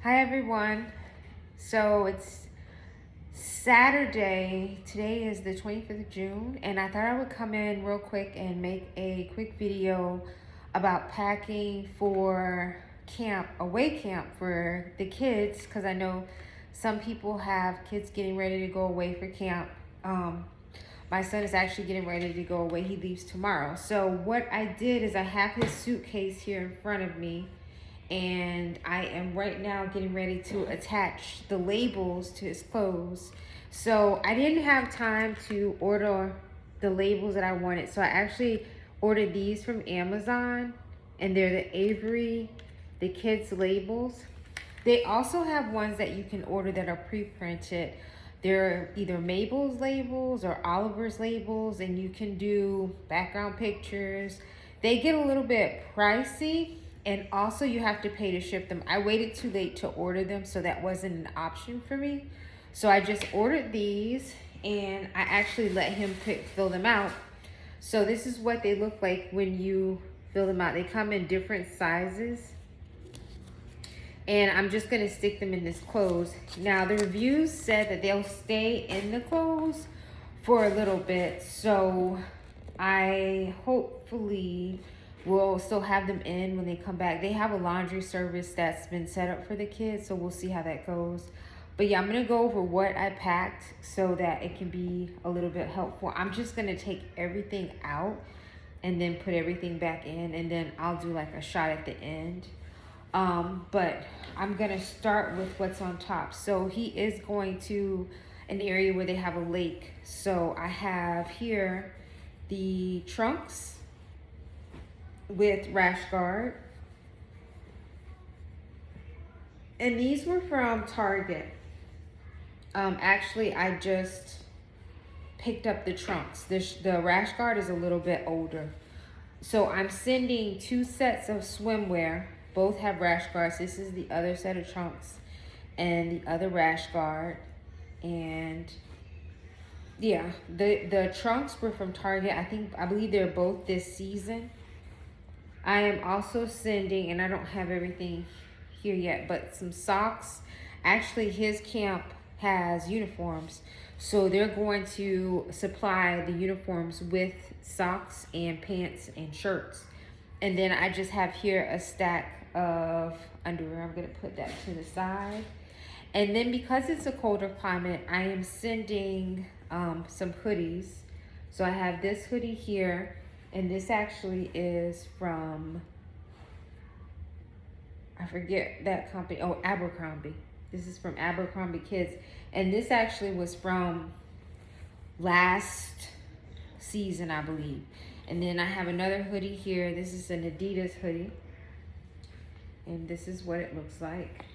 Hi everyone. So it's Saturday. Today is the 25th of June, and I thought I would come in real quick and make a quick video about packing for camp, away camp for the kids, because I know some people have kids getting ready to go away for camp. My son is actually getting ready to go away. He leaves tomorrow. So what I did is I have his suitcase here in front of me, and I am right now getting ready to attach the labels to his clothes. So I didn't have time to order the labels that I wanted, so I actually ordered these from Amazon, and they're the Avery, the kids labels. They also have ones that you can order that are pre-printed. They're either Mabel's labels or Oliver's labels, and you can do background pictures. They get a little bit pricey, and also you have to pay to ship them. I waited too late to order them, so that wasn't an option for me. So I just ordered these, and I actually let him fill them out. So this is what they look like when you fill them out. They come in different sizes. And I'm just gonna stick them in this clothes. Now the reviews said that they'll stay in the clothes for a little bit, so I hopefully will still have them in when they come back. They have a laundry service that's been set up for the kids, so we'll see how that goes. But yeah, I'm gonna go over what I packed so that it can be a little bit helpful. I'm just gonna take everything out and then put everything back in, and then I'll do like a shot at the end. But I'm gonna start with what's on top. So he is going to an area where they have a lake. So I have here the trunks with rash guard. And these were from Target. Actually, I just picked up the trunks. The rash guard is a little bit older. So I'm sending 2 sets of swimwear. Both have rash guards. This is the other set of trunks and the other rash guard. And yeah, the trunks were from Target. I believe they're both this season. I am also sending, and I don't have everything here yet, but some socks. Actually, his camp has uniforms, so they're going to supply the uniforms with socks and pants and shirts. And then I just have here a stack of underwear. I'm gonna put that to the side. And then because it's a colder climate, I am sending some hoodies. So I have this hoodie here, and this actually is from, I forget that company, oh, Abercrombie. This is from Abercrombie Kids. And this actually was from last season, I believe. And then I have another hoodie here. This is an Adidas hoodie. And this is what it looks like.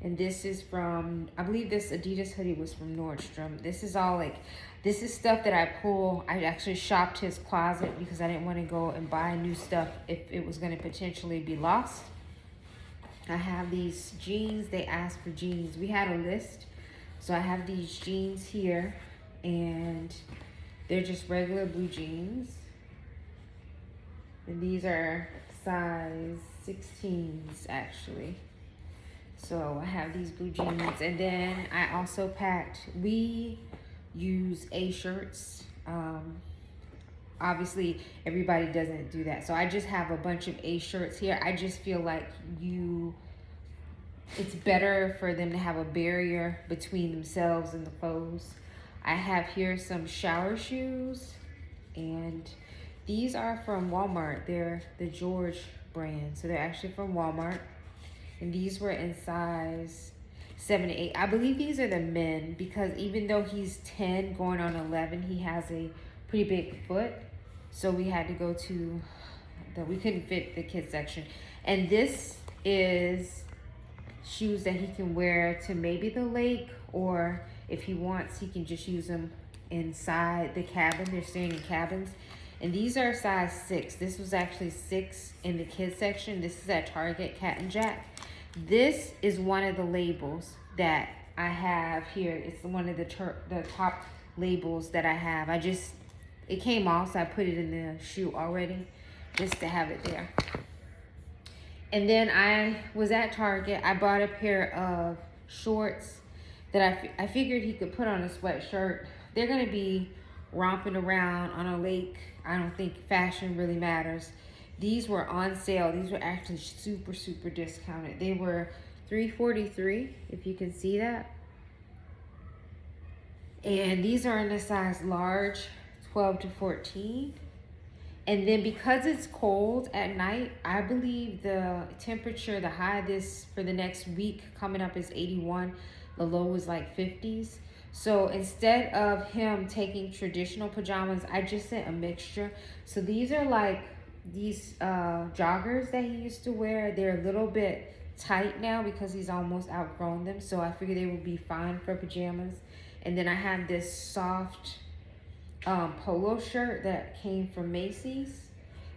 And this is from, I believe this Adidas hoodie was from Nordstrom. This is all like, this is stuff that I pull. I actually shopped his closet because I didn't want to go and buy new stuff if it was going to potentially be lost. I have these jeans. They asked for jeans. We had a list. So I have these jeans here, and they're just regular blue jeans. And these are size 16s actually. So I have these blue jeans, and then I also packed, we use A shirts. Obviously everybody doesn't do that. So I just have a bunch of A shirts here. I just feel like it's better for them to have a barrier between themselves and the clothes. I have here some shower shoes, and these are from Walmart. They're the George brand, so they're actually from Walmart. And these were in size 7 to 8. I believe these are the men, because even though he's 10 going on 11, he has a pretty big foot. So we had to go to we couldn't fit the kids section. And this is shoes that he can wear to maybe the lake, or if he wants, he can just use them inside the cabin. They're staying in cabins. And these are size 6. This was actually 6 in the kids section. This is at Target, Cat and Jack. This is one of the labels that I have here. It's one of the top labels that I have. It came off, so I put it in the shoe already just to have it there. And then I was at Target. I bought a pair of shorts that I figured he could put on a sweatshirt. They're going to be romping around on a lake. I don't think fashion really matters. These were on sale. These were actually super, super discounted. They were $3.43, if you can see that. And these are in the size large, 12 to 14. And then because it's cold at night, I believe the temperature, the high this for the next week coming up is 81. The low is like 50s. So instead of him taking traditional pajamas, I just sent a mixture. So these are like these joggers that he used to wear. They're a little bit tight now because he's almost outgrown them. So I figured they would be fine for pajamas. And then I have this soft polo shirt that came from Macy's.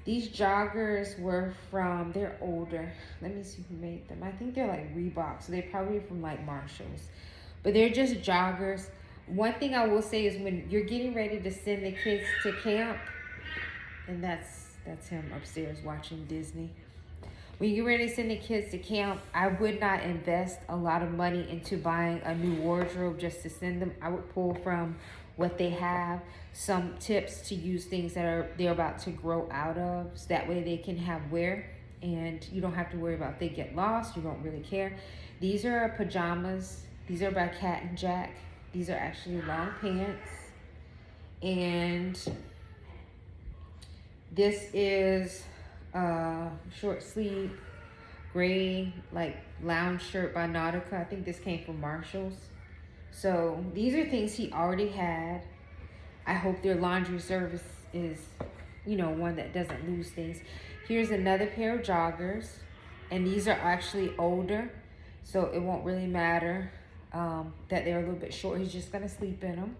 These joggers were from, they're older. Let me see who made them. I think they're like Reebok, so they're probably from like Marshalls. But they're just joggers. One thing I will say is when you're getting ready to send the kids to camp, and that's him upstairs watching Disney. When you're ready to send the kids to camp, I would not invest a lot of money into buying a new wardrobe just to send them. I would pull from what they have, some tips to use things that they're about to grow out of, so that way they can have wear and you don't have to worry about if they get lost. You don't really care. These are pajamas. These are by Cat and Jack. These are actually long pants. And this is a short sleeve gray like lounge shirt by Nautica. I think this came from Marshalls. So these are things he already had. I hope their laundry service is, you know, one that doesn't lose things. Here's another pair of joggers, and these are actually older, so it won't really matter that they're a little bit short. He's just gonna sleep in them.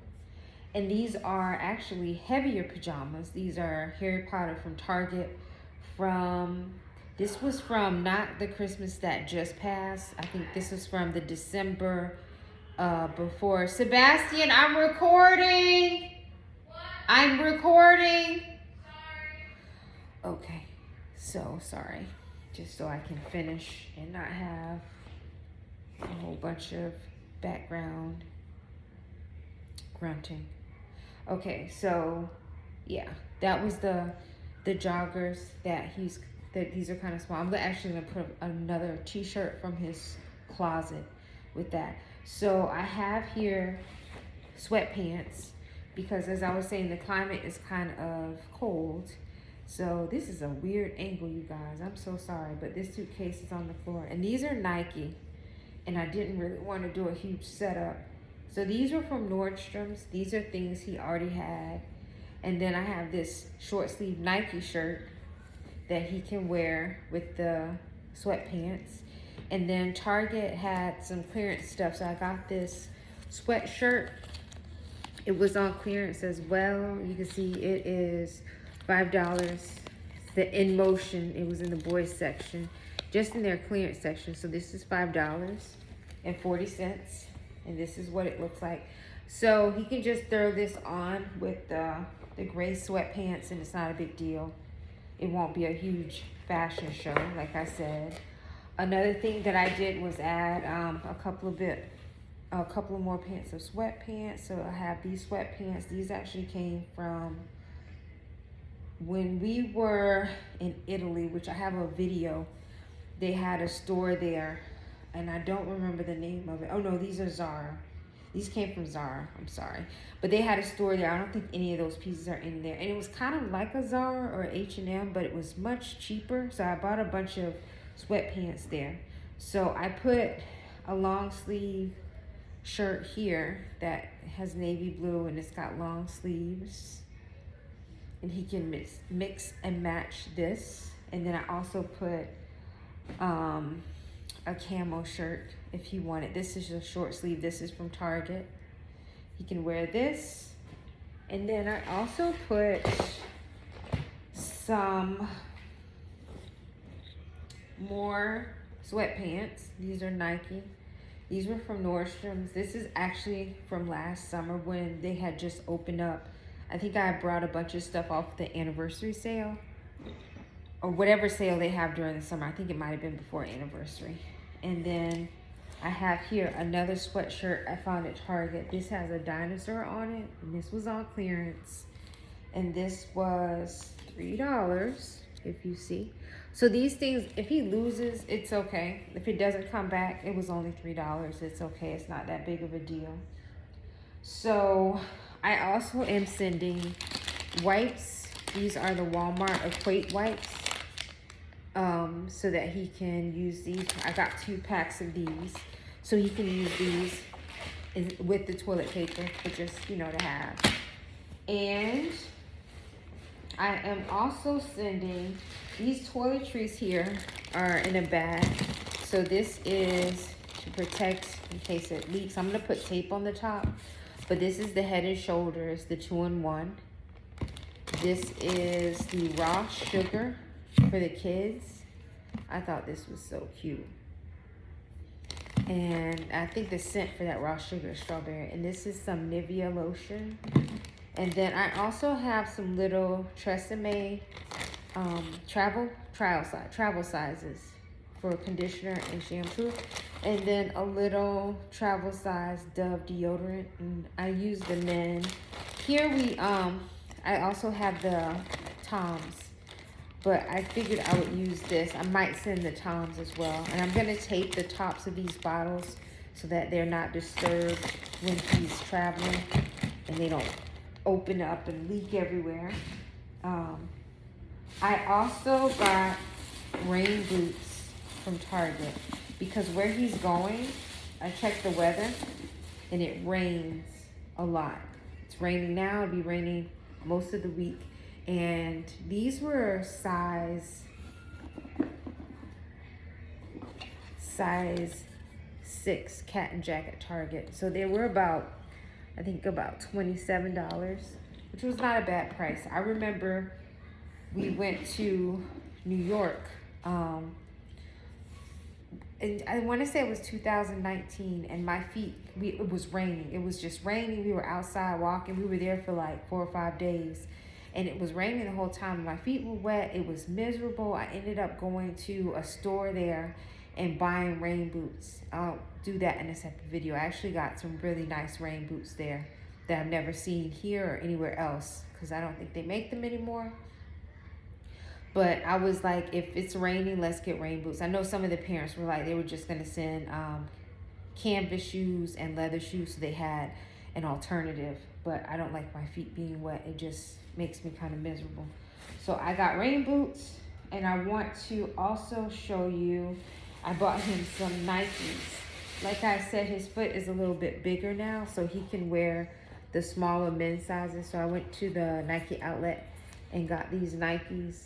And these are actually heavier pajamas. These are Harry Potter from Target. This was from not the Christmas that just passed. I think this was from the December before. Sebastian, I'm recording. What? I'm recording. Sorry. Okay, so sorry. Just so I can finish and not have a whole bunch of background grunting. Okay, so yeah, that was the joggers that these are kind of small. I'm actually gonna put another t-shirt from his closet with that. So I have here sweatpants because, as I was saying, the climate is kind of cold. So this is a weird angle, you guys. I'm so sorry, but this suitcase is on the floor. And these are Nike, and I didn't really want to do a huge setup. So these were from Nordstrom's. These are things he already had. And then I have this short sleeve Nike shirt that he can wear with the sweatpants. And then Target had some clearance stuff. So I got this sweatshirt. It was on clearance as well. You can see it is $5. It's the In Motion. It was in the boys section, just in their clearance section. So this is $5.40. And this is what it looks like. So he can just throw this on with the gray sweatpants, and it's not a big deal. It won't be a huge fashion show, like I said. Another thing that I did was add a couple of more pants of sweatpants. So I have these sweatpants. These actually came from when we were in Italy, which I have a video. They had a store there, and I don't remember the name of it. Oh no, these are Zara. These came from Zara, I'm sorry. But they had a store there. I don't think any of those pieces are in there. And it was kind of like a Zara or H&M, but it was much cheaper. So I bought a bunch of sweatpants there. So I put a long sleeve shirt here that has navy blue, and it's got long sleeves. And he can mix and match this. And then I also put a camo shirt if he wanted. This is a short sleeve. This is from Target. He can wear this. And then I also put some more sweatpants. These are Nike. These were from Nordstrom's. This is actually from last summer when they had just opened up. I think I brought a bunch of stuff off the anniversary sale. or whatever sale they have during the summer. I think it might have been before anniversary. And then I have here another sweatshirt I found at Target. This has a dinosaur on it, and this was on clearance. And this was $3, if you see. So these things, if he loses, it's okay. If it doesn't come back, it was only $3. It's okay. It's not that big of a deal. So I also am sending wipes. These are the Walmart Equate wipes. So that he can use these. I got 2 packs of these. So he can use these with the toilet paper, but just, you know, to have. And I am also sending these toiletries here are in a bag. So this is to protect in case it leaks. I'm going to put tape on the top. But this is the Head and Shoulders, the 2-in-1. This is the raw sugar for the kids. I thought this was so cute. And I think the scent for that raw sugar is strawberry. And this is some Nivea lotion. And then I also have some little Tresemme travel sizes for conditioner and shampoo. And then a little travel size Dove deodorant. And I use the men. Here I also have the Toms. But I figured I would use this. I might send the Toms as well. And I'm going to tape the tops of these bottles so that they're not disturbed when he's traveling. And they don't open up and leak everywhere. I also got rain boots from Target. Because where he's going, I checked the weather. And it rains a lot. It's raining now. It'll be raining most of the week. And these were size 6 Cat and Jack at Target. So they were about, I think about $27, which was not a bad price. I remember we went to New York, and I want to say it was 2019, and my feet, it was raining. It was just raining. We were outside walking. We were there for like 4 or 5 days. And it was raining the whole time. My feet were wet. It was miserable. I ended up going to a store there and buying rain boots. I'll do that in a separate video. I actually got some really nice rain boots there that I've never seen here or anywhere else because I don't think they make them anymore. But I was like, if it's raining, let's get rain boots. I know some of the parents were like, they were just going to send canvas shoes and leather shoes. So they had an alternative. But I don't like my feet being wet. It just makes me kind of miserable. So I got rain boots. And I want to also show you, I bought him some Nikes. Like I said, his foot is a little bit bigger now. So he can wear the smaller men's sizes. So I went to the Nike outlet and got these Nikes.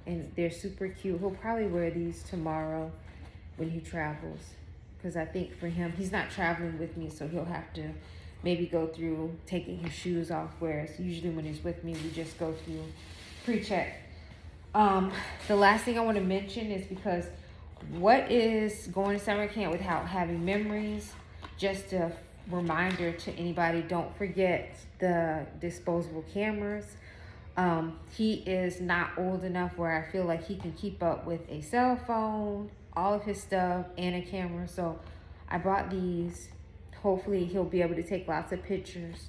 And they're super cute. He'll probably wear these tomorrow when he travels. Because I think for him, he's not traveling with me. So he'll have to maybe go through taking his shoes off, whereas usually when he's with me, we just go through pre-check. The last thing I want to mention is because what is going to summer camp without having memories? Just a reminder to anybody, don't forget the disposable cameras. He is not old enough where I feel like he can keep up with a cell phone, all of his stuff, and a camera. So I bought these. Hopefully he'll be able to take lots of pictures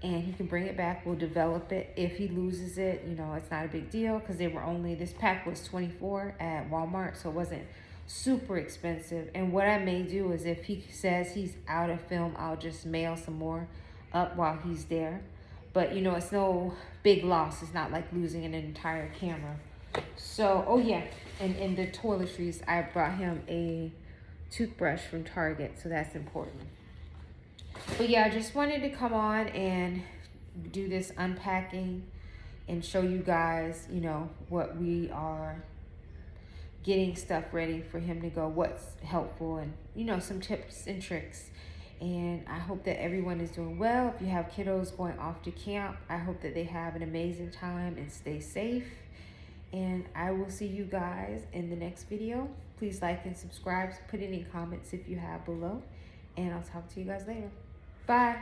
and he can bring it back. We'll develop it. If he loses it, you know, it's not a big deal because they were only, this pack was $24 at Walmart, so it wasn't super expensive. And what I may do is if he says he's out of film, I'll just mail some more up while he's there. But, you know, it's no big loss. It's not like losing an entire camera. So, oh yeah, and in the toiletries, I brought him a toothbrush from Target, so that's important. But yeah, I just wanted to come on and do this unpacking and show you guys, you know, what we are getting stuff ready for him to go, what's helpful, and, you know, some tips and tricks. And I hope that everyone is doing well. If you have kiddos going off to camp, I hope that they have an amazing time and stay safe. And I will see you guys in the next video. Please like and subscribe. Put any comments if you have below. And I'll talk to you guys later. Bye.